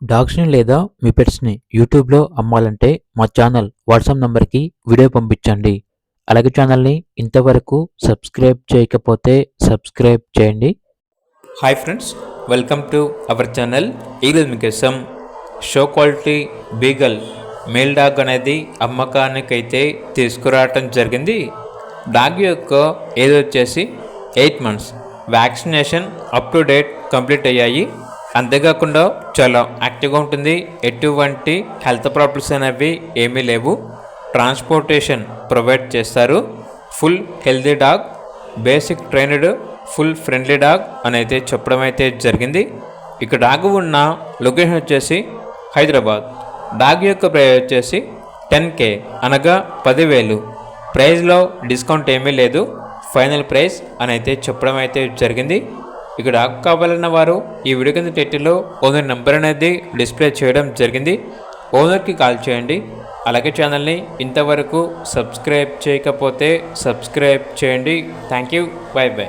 డాగ్స్‌ని లేదా మీ పెట్స్‌ని యూట్యూబ్‌లో అమ్మాలంటే మా ఛానల్ వాట్సాప్ నంబర్‌కి వీడియో పంపించండి. అలాగే ఛానల్‌ని ఇంతవరకు సబ్స్క్రైబ్ చేయకపోతే సబ్స్క్రైబ్ చేయండి. Hi friends, welcome to our channel. ఈరోజు మీకోసం show quality beagle male dog అనేది అమ్మకానికైతే తీసుకురావటం జరిగింది. డాగ్ యొక్క ఏజ్ వచ్చేసి 8 months. Vaccination up to date complete అయ్యాయి. అంతేకాకుండా చాలా యాక్టివ్గా ఉంటుంది. ఎటువంటి హెల్త్ ప్రాబ్లమ్స్ అనేవి ఏమీ లేవు. ట్రాన్స్పోర్టేషన్ ప్రొవైడ్ చేస్తారు. Full healthy dog, basic trained, full friendly dog అని అయితే చెప్పడం అయితే జరిగింది. ఇక డాగ్ ఉన్న లొకేషన్ వచ్చేసి హైదరాబాద్. డాగ్ యొక్క ప్రైస్ వచ్చేసి 10K అనగా 10,000. ప్రైస్లో డిస్కౌంట్ ఏమీ లేదు. ఫైనల్ ప్రైస్ అని అయితే చెప్పడం అయితే జరిగింది. ఇక డాగ్ కావాలన్న వారు ఈ వీడియో కింద టైటిల్లో ఓనర్ నెంబర్ అనేది డిస్ప్లే చేయడం జరిగింది. ఓనర్కి కాల్ చేయండి. అలాగే ఛానల్ని ఇంతవరకు సబ్స్క్రైబ్ చేయకపోతే సబ్స్క్రైబ్ చేయండి. Thank you. By by.